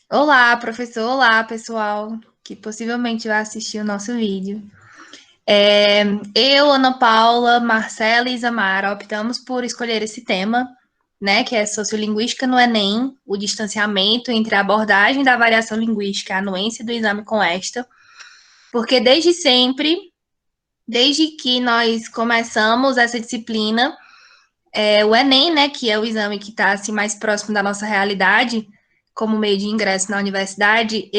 Olá, professor. Olá, pessoal, que possivelmente vai assistir o nosso vídeo. Eu, Ana Paula, Marcela e Isamara optamos por escolher esse tema, né, que é sociolinguística no Enem, o distanciamento entre a abordagem da variação linguística e a anuência do exame com esta, porque desde sempre, desde que nós começamos essa disciplina, o Enem, né, que é o exame que está assim, mais próximo da nossa realidade, como meio de ingresso na universidade,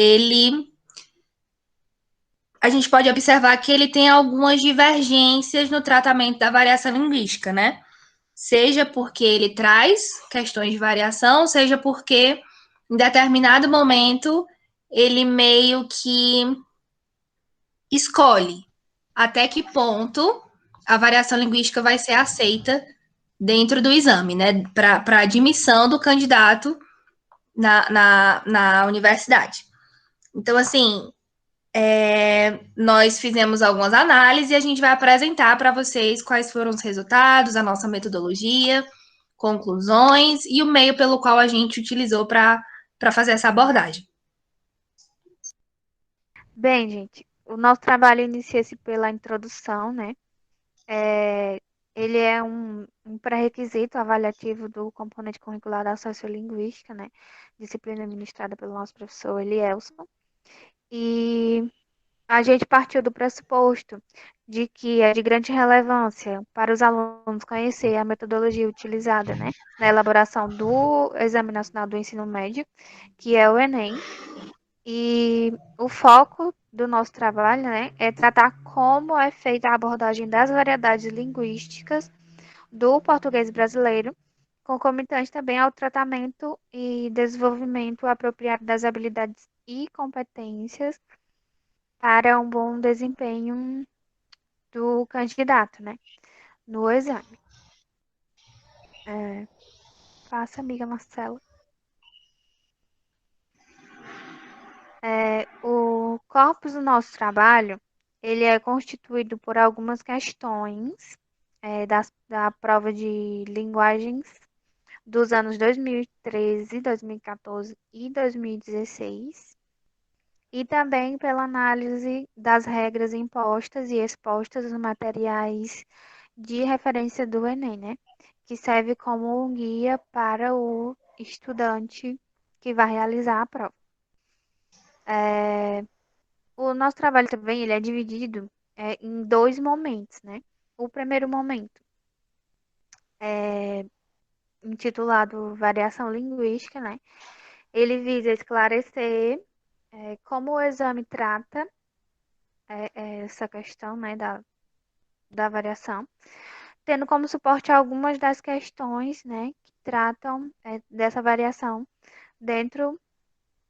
a gente pode observar que ele tem algumas divergências no tratamento da variação linguística, né? Seja porque ele traz questões de variação, seja porque em determinado momento ele meio que escolhe até que ponto a variação linguística vai ser aceita dentro do exame, né? Para admissão do candidato na universidade. Então, assim, nós fizemos algumas análises e a gente vai apresentar para vocês quais foram os resultados, a nossa metodologia, conclusões e o meio pelo qual a gente utilizou para fazer essa abordagem. Bem, gente, o nosso trabalho inicia-se pela introdução, né? É, ele é um pré-requisito avaliativo do componente curricular da sociolinguística, né? Disciplina ministrada pelo nosso professor Elielson. E a gente partiu do pressuposto de que é de grande relevância para os alunos conhecer a metodologia utilizada, né? Na elaboração do Exame Nacional do Ensino Médio, que é o Enem. E o foco do nosso trabalho, né, é tratar como é feita a abordagem das variedades linguísticas do português brasileiro, concomitante também ao tratamento e desenvolvimento apropriado das habilidades e competências para um bom desempenho do candidato, né, no exame. É, passa, amiga Marcela. O corpus do nosso trabalho, ele é constituído por algumas questões da prova de linguagens dos anos 2013, 2014 e 2016, e também pela análise das regras impostas e expostas nos materiais de referência do Enem, né? Que serve como um guia para o estudante que vai realizar a prova. O nosso trabalho também ele é dividido em dois momentos, né? O primeiro momento é intitulado Variação Linguística, né? Ele visa esclarecer como o exame trata essa questão, né, da variação, tendo como suporte algumas das questões, né, que tratam dessa variação dentro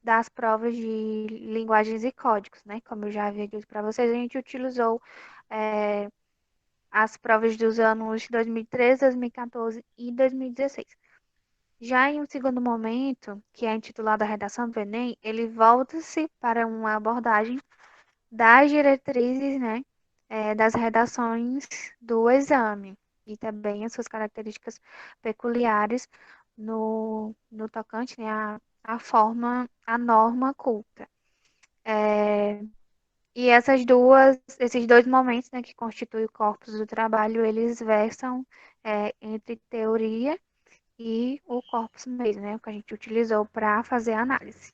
das provas de linguagens e códigos, né? Como eu já havia dito para vocês, a gente utilizou é, as provas dos anos 2013, 2014 e 2016. Já em um segundo momento, que é intitulado a redação do Enem, ele volta-se para uma abordagem das diretrizes, né, das redações do exame e também as suas características peculiares no tocante, né, à forma, à norma culta. E esses dois momentos, né, que constituem o corpus do trabalho, eles versam entre teoria e o corpus mesmo, né, que a gente utilizou para fazer a análise.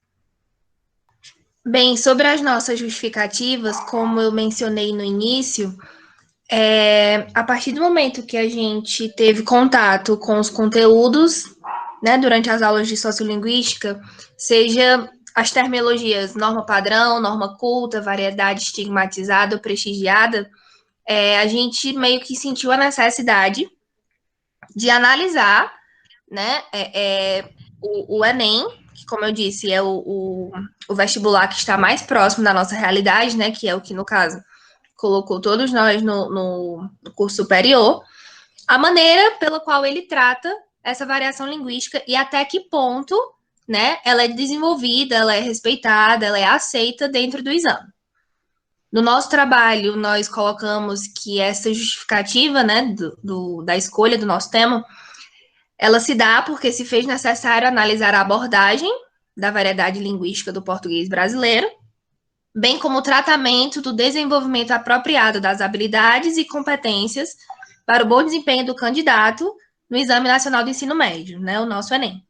Bem, sobre as nossas justificativas, como eu mencionei no início, a partir do momento que a gente teve contato com os conteúdos, né, durante as aulas de sociolinguística, seja as terminologias norma padrão, norma culta, variedade estigmatizada ou prestigiada, a gente meio que sentiu a necessidade de analisar, né, o Enem, que, como eu disse, é o vestibular que está mais próximo da nossa realidade, né, que é o que, no caso, colocou todos nós no curso superior, a maneira pela qual ele trata essa variação linguística e até que ponto, né, ela é desenvolvida, ela é respeitada, ela é aceita dentro do exame. No nosso trabalho, nós colocamos que essa justificativa, né, da escolha do nosso tema, ela se dá porque se fez necessário analisar a abordagem, da variedade linguística do português brasileiro, bem como o tratamento do desenvolvimento apropriado das habilidades e competências para o bom desempenho do candidato no Exame Nacional do Ensino Médio, né, o nosso Enem.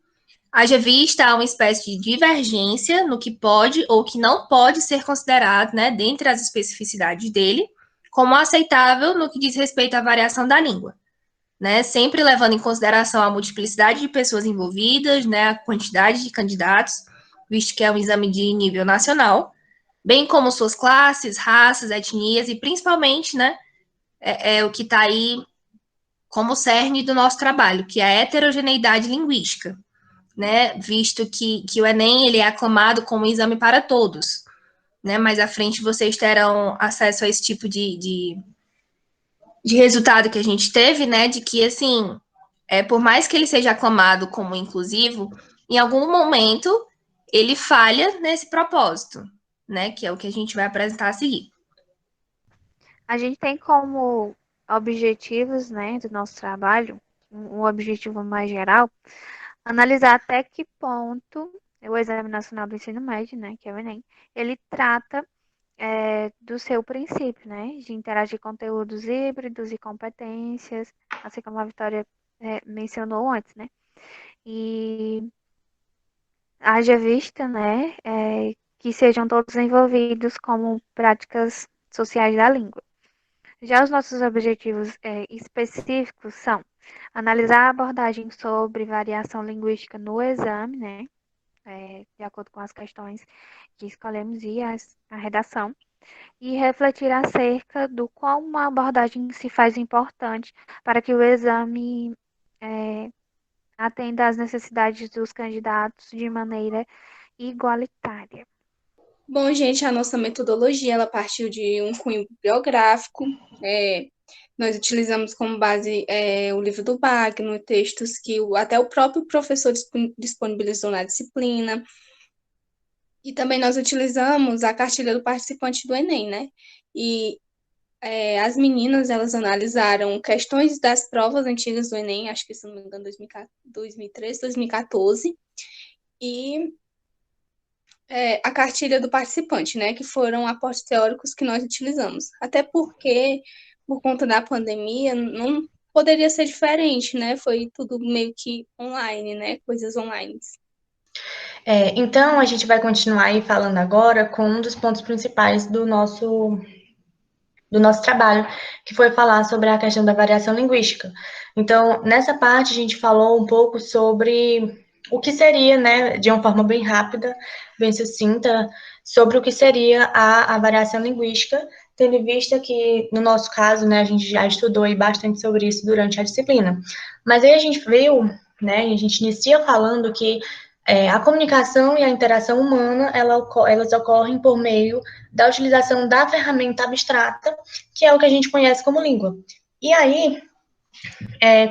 Haja vista a uma espécie de divergência no que pode ou que não pode ser considerado, né, dentre as especificidades dele, como aceitável no que diz respeito à variação da língua, né, sempre levando em consideração a multiplicidade de pessoas envolvidas, né, a quantidade de candidatos, visto que é um exame de nível nacional, bem como suas classes, raças, etnias e principalmente, né, o que está aí como cerne do nosso trabalho, que é a heterogeneidade linguística, né, visto que o Enem ele é aclamado como um exame para todos, né, mais à frente vocês terão acesso a esse tipo de resultado que a gente teve, né, de que, assim, por mais que ele seja aclamado como inclusivo, em algum momento ele falha nesse propósito, né, que é o que a gente vai apresentar a seguir. A gente tem como objetivos, né, do nosso trabalho, um objetivo mais geral, analisar até que ponto o Exame Nacional do Ensino Médio, né, que é o Enem, ele trata do seu princípio, né, de interagir conteúdos híbridos e competências, assim como a Vitória mencionou antes, né, e haja vista, né, que sejam todos envolvidos como práticas sociais da língua. Já os nossos objetivos específicos são analisar a abordagem sobre variação linguística no exame, né, de acordo com as questões que escolhemos e a redação, e refletir acerca do qual uma abordagem se faz importante para que o exame atenda às necessidades dos candidatos de maneira igualitária. Bom, gente, a nossa metodologia ela partiu de um cunho bibliográfico. Nós utilizamos como base o livro do Wagner, textos que até o próprio professor disponibilizou na disciplina. E também nós utilizamos a cartilha do participante do Enem, né? E as meninas, elas analisaram questões das provas antigas do Enem, acho que, se não me engano, 2013, 2014, e a cartilha do participante, né, que foram aportes teóricos que nós utilizamos. Até porque, por conta da pandemia, não poderia ser diferente, né? Foi tudo meio que online, né? Coisas online. Então, a gente vai continuar aí falando agora com um dos pontos principais do nosso trabalho, que foi falar sobre a questão da variação linguística. Então, nessa parte, a gente falou um pouco sobre o que seria, né, de uma forma bem rápida, bem sucinta, sobre o que seria a variação linguística, tendo em vista que, no nosso caso, né, a gente já estudou aí bastante sobre isso durante a disciplina. Mas aí a gente viu, né, e a gente inicia falando que a comunicação e a interação humana, elas ocorrem por meio da utilização da ferramenta abstrata, que é o que a gente conhece como língua. E aí,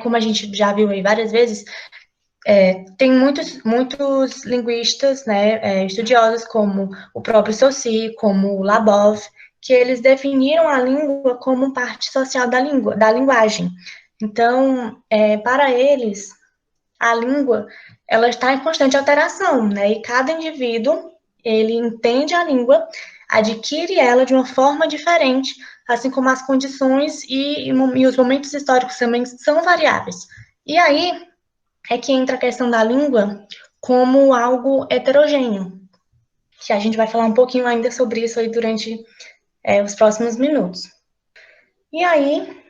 como a gente já viu aí várias vezes, tem muitos linguistas, né, estudiosos, como o próprio Saussure, como o Labov, que eles definiram a língua como parte social da linguagem. Então, para eles, a língua, ela está em constante alteração, né? E cada indivíduo, ele entende a língua, adquire ela de uma forma diferente, assim como as condições e os momentos históricos também são variáveis. E aí é que entra a questão da língua como algo heterogêneo, que a gente vai falar um pouquinho ainda sobre isso aí durante os próximos minutos. E aí,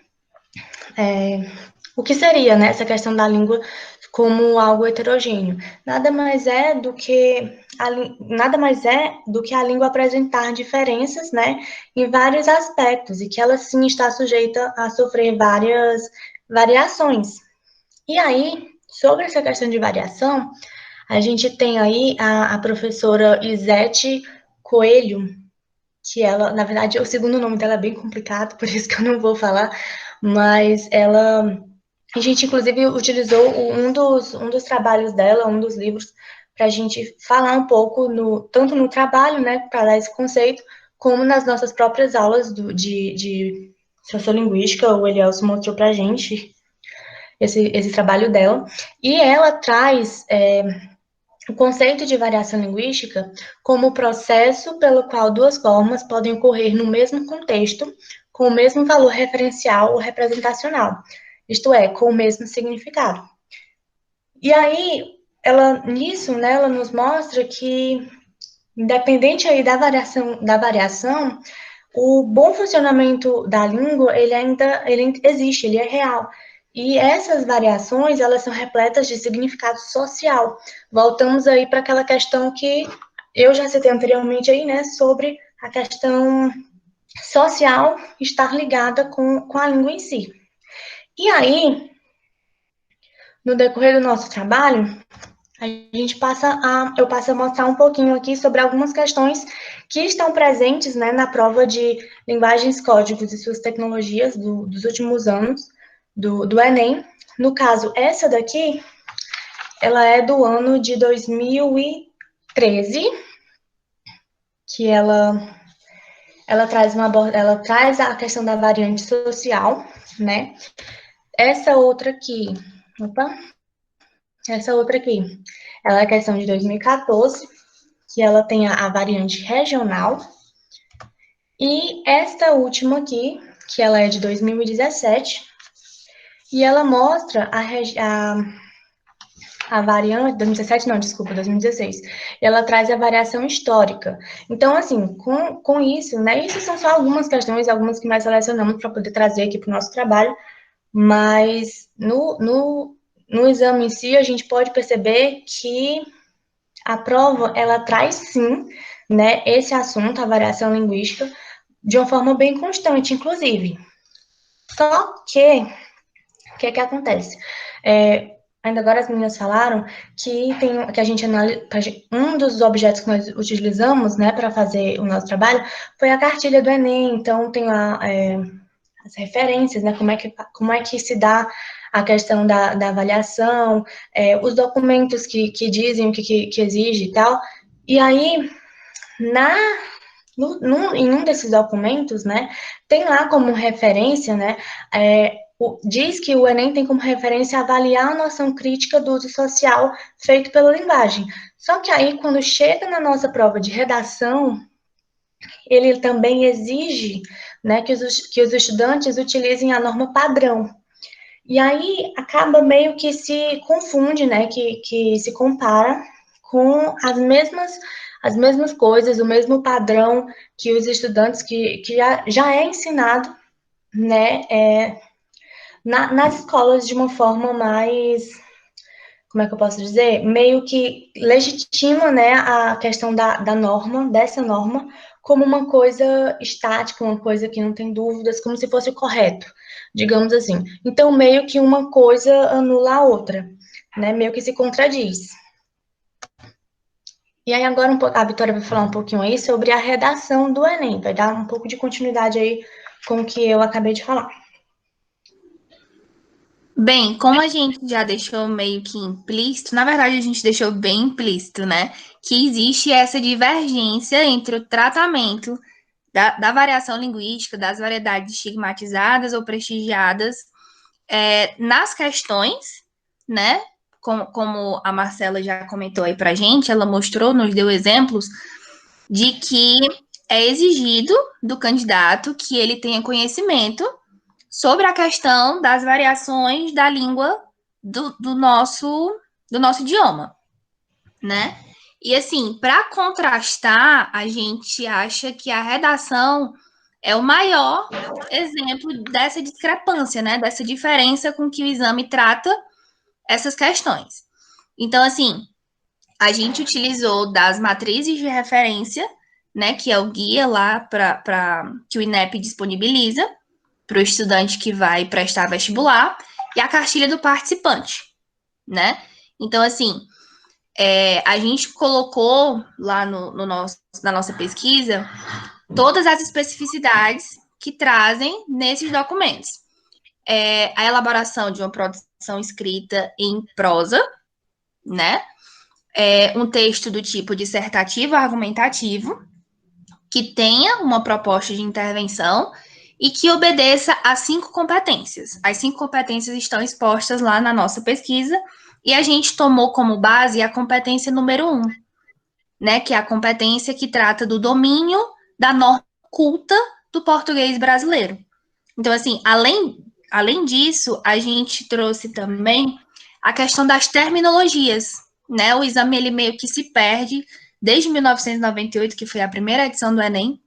o que seria, né, essa questão da língua como algo heterogêneo? Nada mais é do que a língua apresentar diferenças, né, em vários aspectos, e que ela sim está sujeita a sofrer várias variações. E aí, sobre essa questão de variação, a gente tem aí a professora Isete Coelho, que ela, na verdade, o segundo nome dela é bem complicado, por isso que eu não vou falar, mas a gente, inclusive, utilizou um dos trabalhos dela, um dos livros, para a gente falar um pouco, tanto no trabalho, né, para dar esse conceito, como nas nossas próprias aulas de sociolinguística. O Elielson mostrou para a gente esse trabalho dela. E ela traz o conceito de variação linguística como o processo pelo qual duas formas podem ocorrer no mesmo contexto, com o mesmo valor referencial ou representacional, isto é, com o mesmo significado. E aí, nisso, né, ela nos mostra que, independente aí da variação, o bom funcionamento da língua, ele existe, ele é real. E essas variações, elas são repletas de significado social. Voltamos aí para aquela questão que eu já citei anteriormente aí, né, sobre a questão social estar ligada com a língua em si. E aí, no decorrer do nosso trabalho, eu passo a mostrar um pouquinho aqui sobre algumas questões que estão presentes, né, na prova de linguagens, códigos e suas tecnologias dos últimos anos do Enem. No caso, essa daqui, ela é do ano de 2013, que ela traz a questão da variante social, né? Essa outra aqui, ela é a questão de 2014, que ela tem a variante regional. E esta última aqui, que ela é de 2017, e ela mostra a variante, 2017 não, desculpa, 2016, e ela traz a variação histórica. Então, assim, com isso, né, isso são só algumas questões, algumas que nós selecionamos para poder trazer aqui para o nosso trabalho, mas no exame em si, a gente pode perceber que a prova, ela traz sim, né, esse assunto, a variação linguística, de uma forma bem constante, inclusive. Só que, o que acontece? Ainda agora as meninas falaram que a gente analisa, um dos objetos que nós utilizamos, né, para fazer o nosso trabalho, foi a cartilha do Enem. Então, tem lá as referências, né, como é que se dá a questão da avaliação, os documentos que dizem o que exige e tal. E aí, em um desses documentos, né, tem lá como referência, né, diz que o Enem tem como referência avaliar a noção crítica do uso social feito pela linguagem. Só que aí, quando chega na nossa prova de redação, ele também exige, né, que os estudantes utilizem a norma padrão. E aí acaba meio que se confunde, né, que se compara com as mesmas coisas, o mesmo padrão que os estudantes que já é ensinado, né, nas escolas de uma forma mais, como é que eu posso dizer? Meio que legitima, né, a questão dessa norma, como uma coisa estática, uma coisa que não tem dúvidas, como se fosse correto, digamos assim. Então, meio que uma coisa anula a outra, né, meio que se contradiz. E aí agora a Vitória vai falar um pouquinho aí sobre a redação do Enem, vai dar um pouco de continuidade aí com o que eu acabei de falar. Bem, como a gente já deixou meio que implícito, na verdade a gente deixou bem implícito, né? Que existe essa divergência entre o tratamento da variação linguística, das variedades estigmatizadas ou prestigiadas nas questões, né? Como a Marcela já comentou aí pra gente, ela mostrou, nos deu exemplos de que é exigido do candidato que ele tenha conhecimento sobre a questão das variações da língua do nosso idioma, né? E assim, para contrastar, a gente acha que a redação é o maior exemplo dessa discrepância, né? Dessa diferença com que o exame trata essas questões. Então, assim, a gente utilizou das matrizes de referência, né? Que é o guia lá que o INEP disponibiliza para o estudante que vai prestar vestibular, e a cartilha do participante, né? Então, assim, a gente colocou lá na nossa pesquisa todas as especificidades que trazem nesses documentos. A elaboração de uma produção escrita em prosa, né? Um texto do tipo dissertativo argumentativo, que tenha uma proposta de intervenção e que obedeça a 5 competências. As 5 competências estão expostas lá na nossa pesquisa e a gente tomou como base a competência número 1, né, que é a competência que trata do domínio da norma culta do português brasileiro. Então, assim, além disso, a gente trouxe também a questão das terminologias, né? O exame, ele meio que se perde desde 1998, que foi a primeira edição do Enem,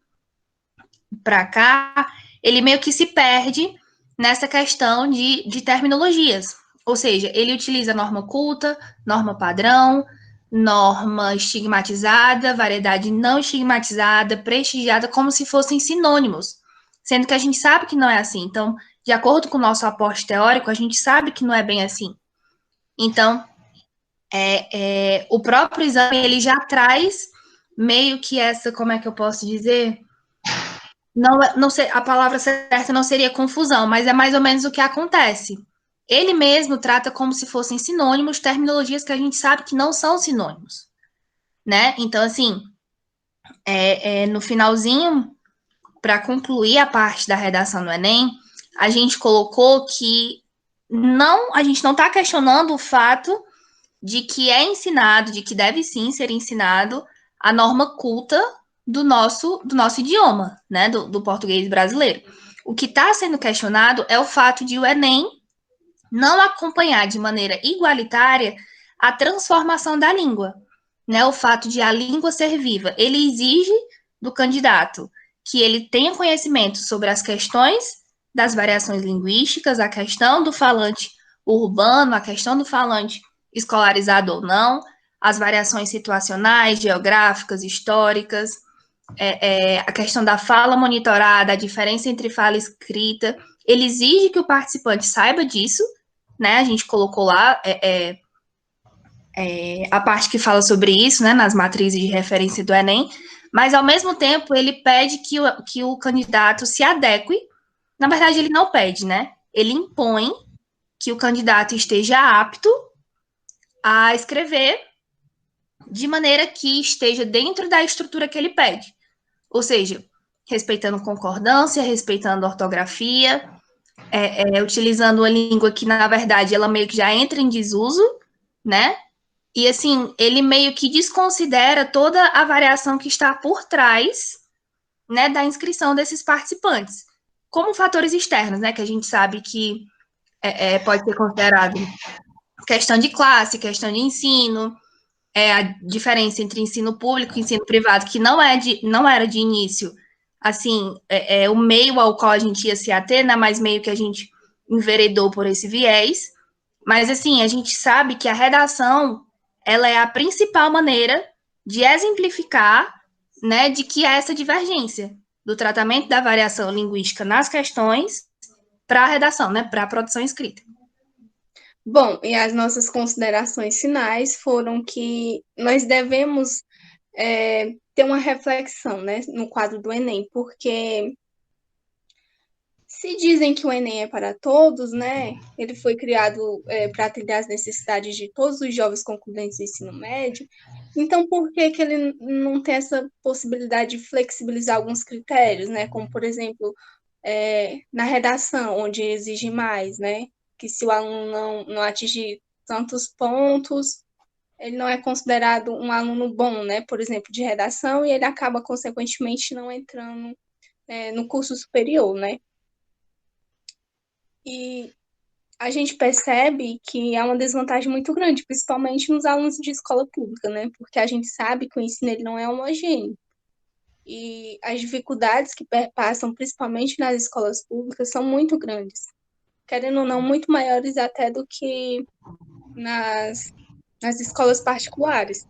para cá, ele meio que se perde nessa questão de terminologias. Ou seja, ele utiliza norma culta, norma padrão, norma estigmatizada, variedade não estigmatizada, prestigiada, como se fossem sinônimos, sendo que a gente sabe que não é assim. Então, de acordo com o nosso aporte teórico, a gente sabe que não é bem assim. Então, o próprio exame, ele já traz meio que essa, como é que eu posso dizer? Não sei, a palavra certa não seria confusão, mas é mais ou menos o que acontece. Ele mesmo trata como se fossem sinônimos, terminologias que a gente sabe que não são sinônimos, né? Então, assim, no finalzinho, para concluir a parte da redação do Enem, a gente colocou que a gente não está questionando o fato de que é ensinado, de que deve sim ser ensinado a norma culta do nosso idioma, né, do português brasileiro. O que está sendo questionado é o fato de o Enem não acompanhar de maneira igualitária a transformação da língua, né, o fato de a língua ser viva. Ele exige do candidato que ele tenha conhecimento sobre as questões das variações linguísticas, a questão do falante urbano, a questão do falante escolarizado ou não, as variações situacionais, geográficas, históricas, a questão da fala monitorada, a diferença entre fala e escrita. Ele exige que o participante saiba disso, né? A gente colocou lá a parte que fala sobre isso, né, nas matrizes de referência do Enem, mas, ao mesmo tempo, ele pede que o candidato se adeque. Na verdade, ele não pede, né? Ele impõe que o candidato esteja apto a escrever de maneira que esteja dentro da estrutura que ele pede. Ou seja, respeitando concordância, respeitando ortografia, utilizando uma língua que, na verdade, ela meio que já entra em desuso, né? E, assim, ele meio que desconsidera toda a variação que está por trás, né, da inscrição desses participantes, como fatores externos, né, que a gente sabe que pode ser considerado questão de classe, questão de ensino, a diferença entre ensino público e ensino privado, que não era de início, assim, o meio ao qual a gente ia se ater, né, mas meio que a gente enveredou por esse viés. Mas, assim, a gente sabe que a redação, ela é a principal maneira de exemplificar, né, de que há essa divergência do tratamento da variação linguística nas questões para a redação, né, para a produção escrita. Bom, e as nossas considerações finais foram que nós devemos ter uma reflexão, né, no quadro do Enem, porque se dizem que o Enem é para todos, né, ele foi criado para atender às necessidades de todos os jovens concluintes do ensino médio, então por que que ele não tem essa possibilidade de flexibilizar alguns critérios, né, como, por exemplo, na redação, onde exige mais, né, que se o aluno não atingir tantos pontos, ele não é considerado um aluno bom, né, por exemplo, de redação, e ele acaba, consequentemente, não entrando no curso superior, né. E a gente percebe que há uma desvantagem muito grande, principalmente nos alunos de escola pública, né, porque a gente sabe que o ensino ele não é homogêneo. E as dificuldades que perpassam, principalmente nas escolas públicas, são muito grandes, querendo ou não, muito maiores até do que nas escolas particulares.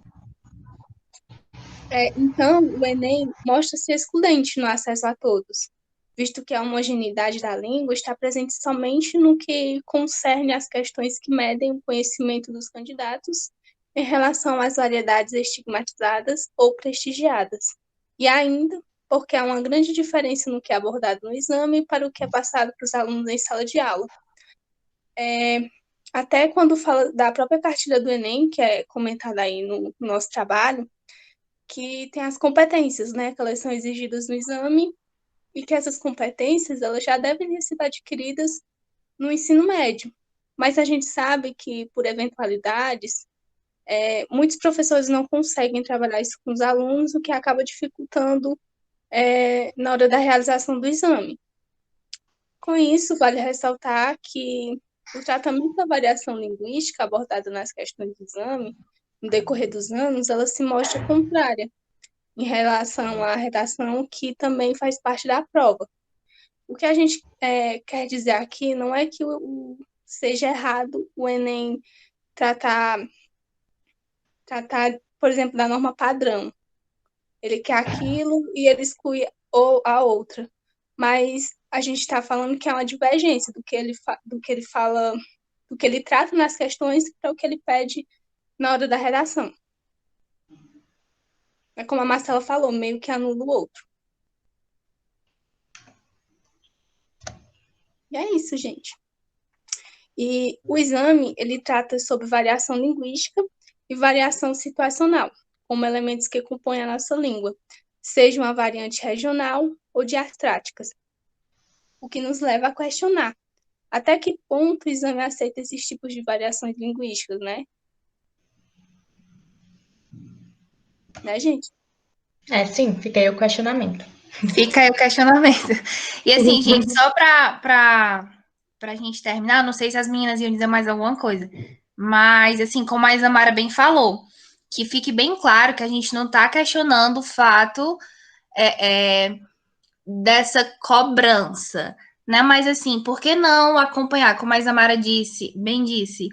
Então, o Enem mostra-se excludente no acesso a todos, visto que a homogeneidade da língua está presente somente no que concerne às questões que medem o conhecimento dos candidatos em relação às variedades estigmatizadas ou prestigiadas, e ainda porque há uma grande diferença no que é abordado no exame para o que é passado para os alunos em sala de aula. Até quando fala da própria cartilha do Enem, que é comentada aí no nosso trabalho, que tem as competências, né, que elas são exigidas no exame e que essas competências elas já devem ser adquiridas no ensino médio. mas a gente sabe que, por eventualidades, muitos professores não conseguem trabalhar isso com os alunos, o que acaba dificultando na hora da realização do exame. Com isso, vale ressaltar que o tratamento da variação linguística abordado nas questões do exame, no decorrer dos anos, ela se mostra contrária em relação à redação, que também faz parte da prova. O que a gente quer dizer aqui não é que seja errado o Enem tratar, por exemplo, da norma padrão. Ele quer aquilo e ele exclui a outra. Mas a gente está falando que é uma divergência do que ele fala, do que ele trata nas questões para o que ele pede na hora da redação. É como a Marcela falou, meio que anula o outro. E é isso, gente. E o exame, ele trata sobre variação linguística e variação situacional, como elementos que compõem a nossa língua, seja uma variante regional ou diastráticas, o que nos leva a questionar até que ponto o exame aceita esses tipos de variações linguísticas, né? Né, gente? Sim, fica aí o questionamento. Fica aí o questionamento. E assim, gente, só para a gente terminar, não sei se as meninas iam dizer mais alguma coisa, mas assim, como a Isamara bem falou, que fique bem claro que a gente não está questionando o fato dessa cobrança, né? Mas assim, por que não acompanhar, como a Isamara bem disse,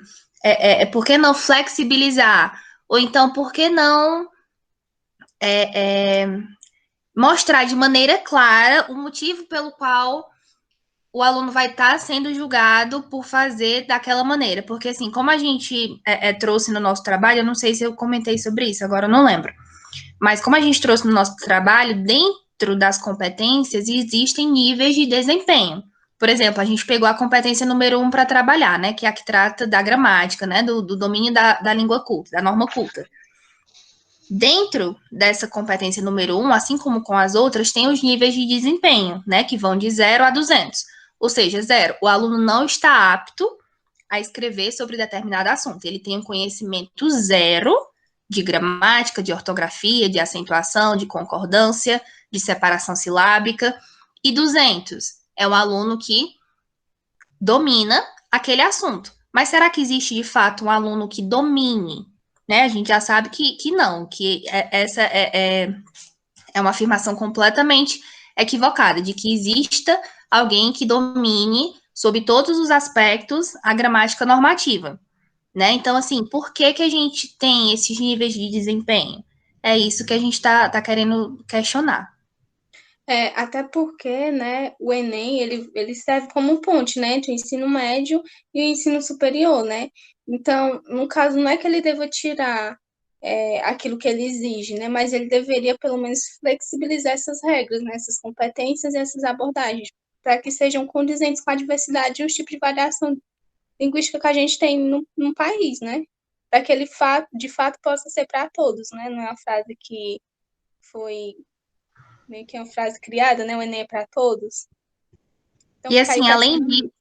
por que não flexibilizar? Ou então, por que não mostrar de maneira clara o motivo pelo qual o aluno vai estar sendo julgado por fazer daquela maneira? Porque assim, como a gente trouxe no nosso trabalho, eu não sei se eu comentei sobre isso, agora eu não lembro, mas como a gente trouxe no nosso trabalho, dentro das competências existem níveis de desempenho. Por exemplo, a gente pegou a competência número 1 para trabalhar, né? Que é a que trata da gramática, né? Do domínio da língua culta, da norma culta. Dentro dessa competência número 1, assim como com as outras, tem os níveis de desempenho, né? Que vão de 0 a 200. Ou seja, 0, o aluno não está apto a escrever sobre determinado assunto. Ele tem um conhecimento 0 de gramática, de ortografia, de acentuação, de concordância, de separação silábica. E 200 é um aluno que domina aquele assunto. Mas será que existe, de fato, um aluno que domine? Né? A gente já sabe que não, que essa é uma afirmação completamente equivocada, de que exista alguém que domine, sob todos os aspectos, a gramática normativa. Né? Então, assim, por que a gente tem esses níveis de desempenho? É isso que a gente está querendo questionar. Até porque, né, o Enem, ele serve como ponte, né, entre o ensino médio e o ensino superior, né? Então, no caso, não é que ele deva tirar aquilo que ele exige, né, mas ele deveria, pelo menos, flexibilizar essas regras, né, essas competências e essas abordagens, para que sejam condizentes com a diversidade e os tipos de variação linguística que a gente tem no país, né? Para que ele, de fato, possa ser para todos, né? Não é uma frase que foi meio que uma frase criada, né? O Enem é para todos. Então, e assim, além disso,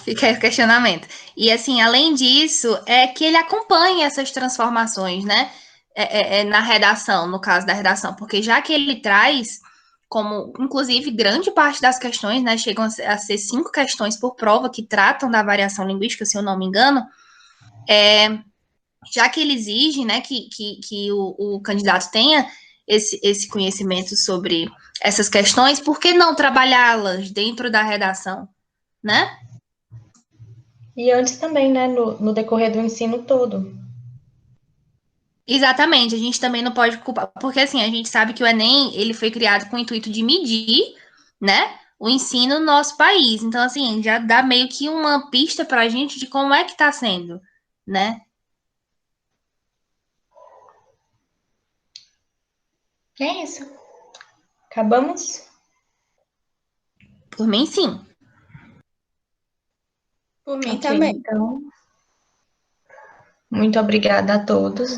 fica aí o questionamento. E assim, além disso, é que ele acompanha essas transformações, né? Na redação, no caso da redação, porque já que ele traz, como, inclusive, grande parte das questões, né? Chegam a ser 5 questões por prova que tratam da variação linguística, se eu não me engano, já que ele exige, né, que o candidato tenha esse conhecimento sobre essas questões, por que não trabalhá-las dentro da redação, né? E antes também, né, no decorrer do ensino todo. Exatamente, a gente também não pode culpar, porque assim, a gente sabe que o Enem, ele foi criado com o intuito de medir, né, o ensino no nosso país. Então, assim, já dá meio que uma pista para a gente de como é que está sendo, né? É isso. Acabamos? Por mim, sim. Por mim Ok, também. então, muito obrigada a todos.